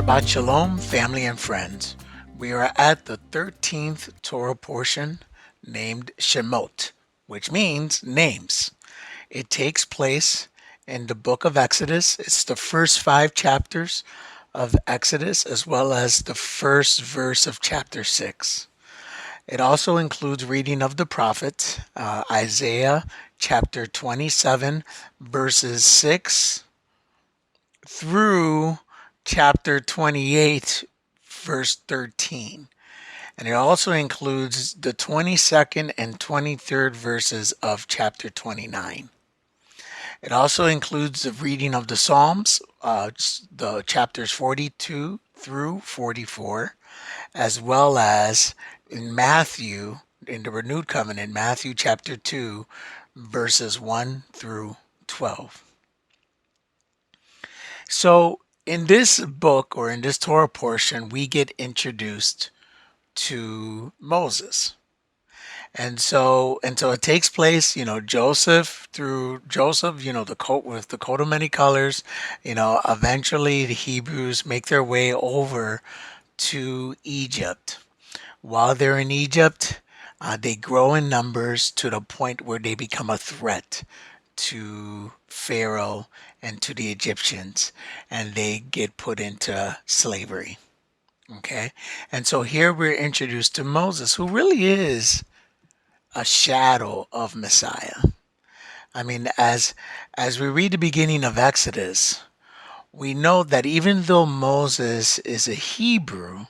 Shabbat Shalom, family and friends. We are at the 13th Torah portion named Shemot, which means names. It takes place in the book of Exodus. It's the first 5 chapters of Exodus as well as the first verse of chapter 6. It also includes reading of the prophets, Isaiah chapter 27, verses 6 through chapter 28, verse 13. And it also includes the 22nd and 23rd verses of chapter 29. It also includes the reading of the Psalms, the chapters 42 through 44, as well as in Matthew, in the renewed covenant, Matthew chapter 2, verses 1 through 12. So in this book or in this Torah portion, we get introduced to Moses. And so it takes place, Joseph, the coat with the coat of many colors, eventually the Hebrews make their way over to Egypt. While they're in Egypt, they grow in numbers to the point where they become a threat to Pharaoh and to the Egyptians, and they get put into slavery. Okay? And so here we're introduced to Moses, who really is a shadow of Messiah. I mean, as we read the beginning of Exodus, we know that even though Moses is a Hebrew,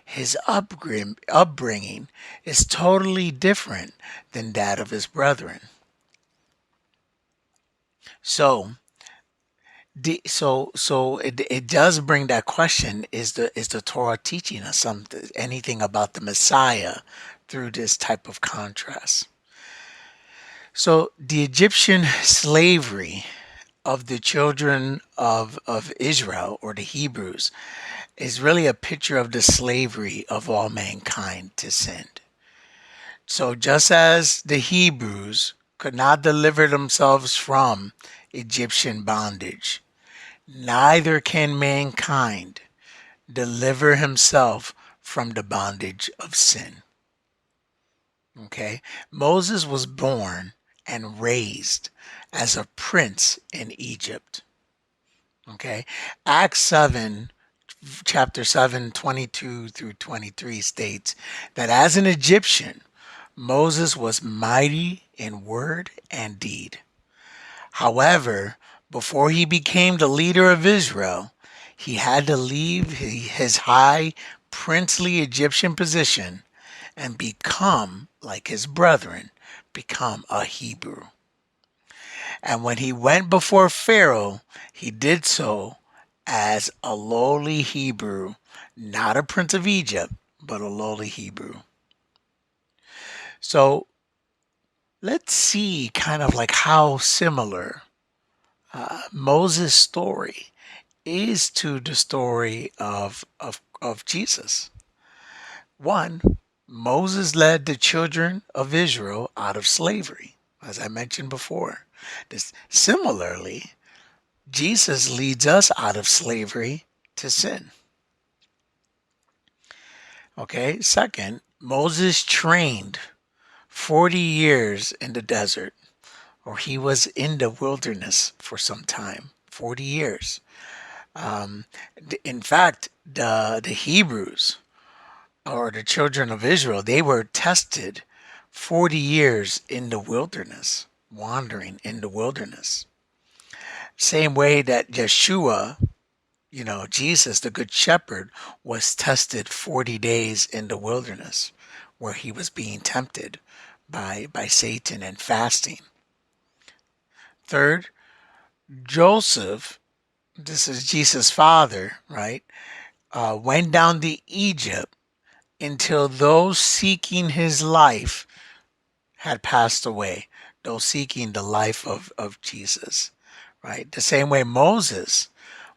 his upbringing is totally different than that of his brethren. So, it does bring that question: is the Torah teaching us anything about the Messiah through this type of contrast? So the Egyptian slavery of the children of Israel, or the Hebrews, is really a picture of the slavery of all mankind to sin. So just as the Hebrews could not deliver themselves from Egyptian bondage, neither can mankind deliver himself from the bondage of sin. Okay? Moses was born and raised as a prince in Egypt. Okay? Acts 7, chapter 7, 22 through 23 states that as an Egyptian, Moses was mighty in word and deed. However, before he became the leader of Israel, he had to leave his high princely Egyptian position and become, like his brethren, become a Hebrew. And when he went before Pharaoh, he did so as a lowly Hebrew, not a prince of Egypt, but a lowly Hebrew. So let's see kind of like how similar Moses' story is to the story of Jesus. One, Moses led the children of Israel out of slavery, as I mentioned before. Similarly, Jesus leads us out of slavery to sin. Okay, second, Moses trained 40 years in the desert, or he was in the wilderness for some time, 40 years. In fact, the Hebrews, or the children of Israel, they were tested 40 years in the wilderness, wandering in the wilderness. Same way that Yeshua, Jesus, the Good Shepherd, was tested 40 days in the wilderness where he was being tempted by Satan and fasting. Third, Joseph, this is Jesus' father, right, went down to Egypt until those seeking his life had passed away, those seeking the life of Jesus, right? The same way Moses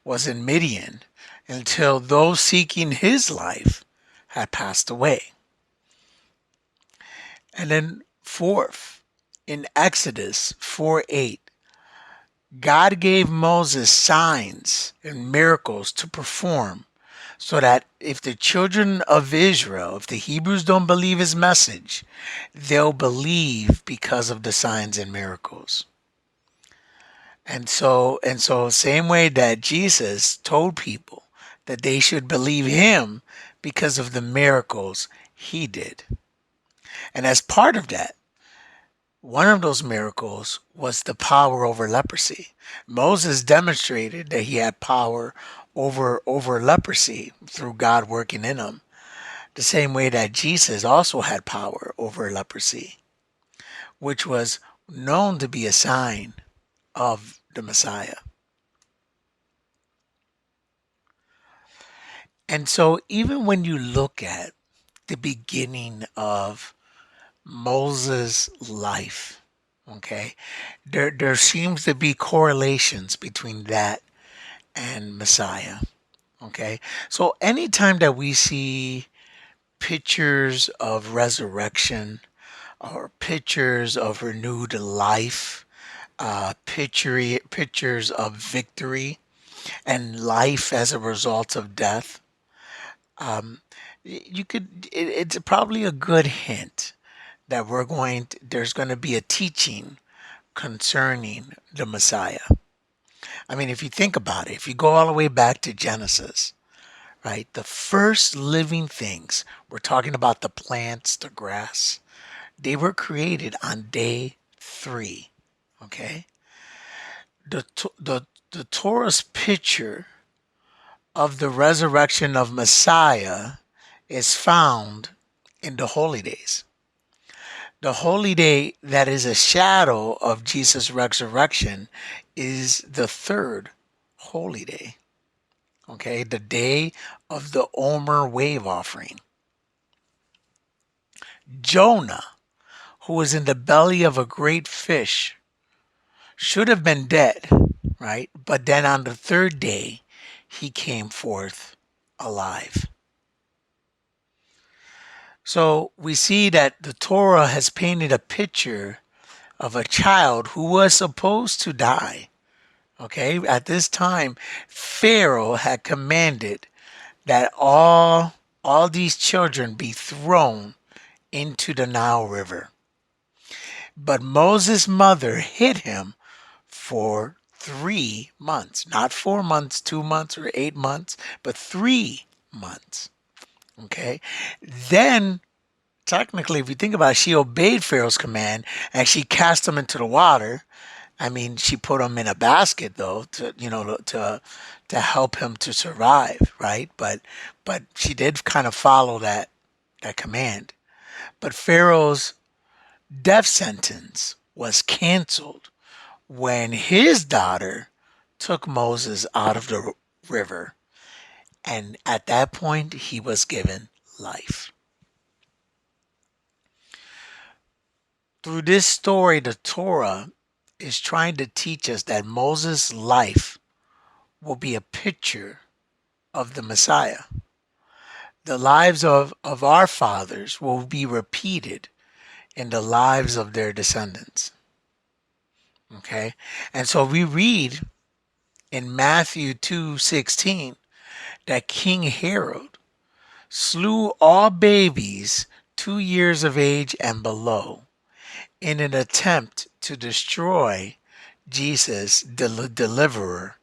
was in Midian until those seeking his life had passed away. And then fourth, in Exodus 4:8, God gave Moses signs and miracles to perform so that if the children of Israel, if the Hebrews don't believe his message, they'll believe because of the signs and miracles. And so same way that Jesus told people that they should believe him because of the miracles he did. And as part of that, one of those miracles was the power over leprosy. Moses demonstrated that he had power over leprosy through God working in him, the same way that Jesus also had power over leprosy, which was known to be a sign of the Messiah. And so even when you look at the beginning of Moses' life, okay, there seems to be correlations between that and Messiah. Okay. So anytime that we see pictures of resurrection or pictures of renewed life, pictures of victory and life as a result of death, um, it's probably a good hint that there's going to be a teaching concerning the Messiah. I mean, if you think about it, if you go all the way back to Genesis, right? The first living things, we're talking about the plants, the grass, they were created on day 3, okay? The Torah's picture of the resurrection of Messiah is found in the holy days. The holy day that is a shadow of Jesus' resurrection is the third holy day, okay? The day of the Omer wave offering. Jonah, who was in the belly of a great fish, should have been dead, right? But then on the third day, he came forth alive. So we see that the Torah has painted a picture of a child who was supposed to die. Okay, at this time, Pharaoh had commanded that all these children be thrown into the Nile River. But Moses' mother hid him for 3 months, not 4 months, 2 months, or 8 months, but 3 months. Okay. Then, technically, if you think about it, she obeyed Pharaoh's command and she cast him into the water. I mean, she put him in a basket though, to help him to survive, right? But she did kind of follow that command. But Pharaoh's death sentence was canceled when his daughter took Moses out of the river, and at that point he was given life. Through this story, the Torah is trying to teach us that Moses' life will be a picture of the Messiah. The lives of our fathers will be repeated in the lives of their descendants. Okay? And so we read in Matthew 2:16 that King Herod slew all babies 2 years of age and below in an attempt to destroy Jesus, the deliverer,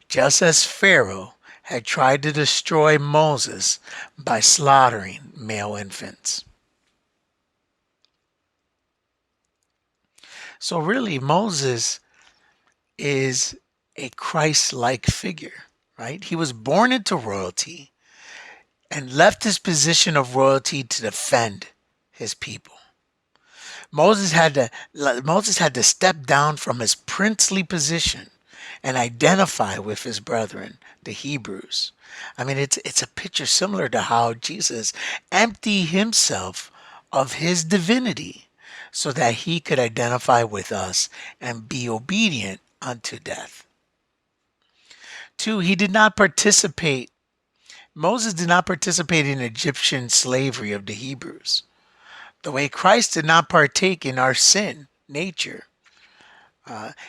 just as Pharaoh had tried to destroy Moses by slaughtering male infants. So really, Moses is a Christ-like figure, right? He was born into royalty and left his position of royalty to defend his people. Moses had to step down from his princely position and identify with his brethren, the Hebrews. I mean, it's a picture similar to how Jesus emptied himself of his divinity so that he could identify with us and be obedient unto death. 2, Moses did not participate in Egyptian slavery of the Hebrews, the way Christ did not partake in our sin nature.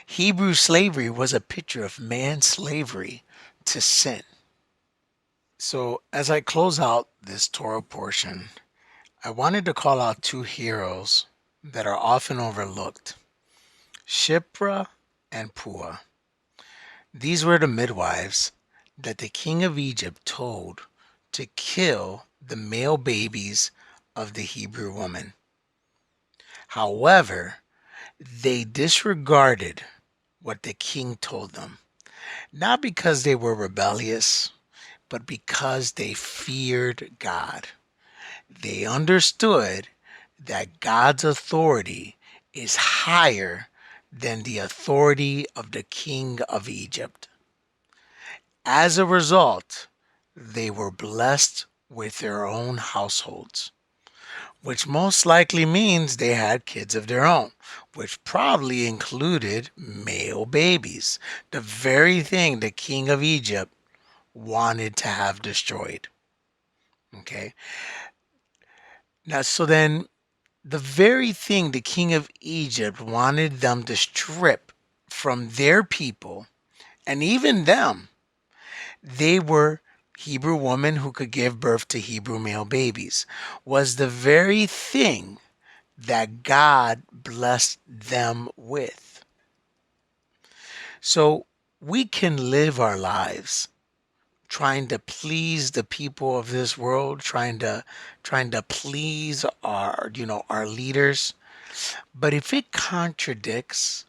Hebrew slavery was a picture of man's slavery to sin. So, as I close out this Torah portion, I wanted to call out two heroes that are often overlooked: Shipra and Pua. These were the midwives that the king of Egypt told to kill the male babies of the Hebrew woman. However, they disregarded what the king told them, not because they were rebellious, but because they feared God. They understood that God's authority is higher than the authority of the king of Egypt. As a result, they were blessed with their own households, which most likely means they had kids of their own, which probably included male babies, the very thing the king of Egypt wanted to have destroyed. Okay. Now, so then the very thing the king of Egypt wanted them to strip from their people and even them, they were Hebrew women who could give birth to Hebrew male babies, was the very thing that God blessed them with. So we can live our lives trying to please the people of this world, trying to please our leaders. But if it contradicts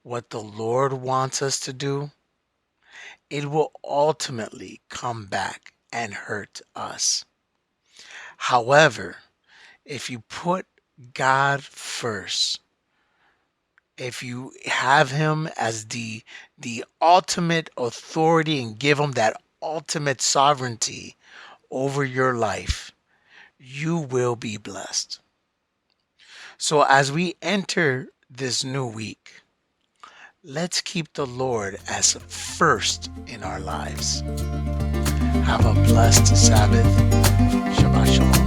what the Lord wants us to do, it will ultimately come back and hurt us. However, if you put God first, if you have him as the ultimate authority and give him that ultimate sovereignty over your life, you will be blessed. So as we enter this new week, let's keep the Lord as first in our lives. Have a blessed Sabbath. Shabbat Shalom.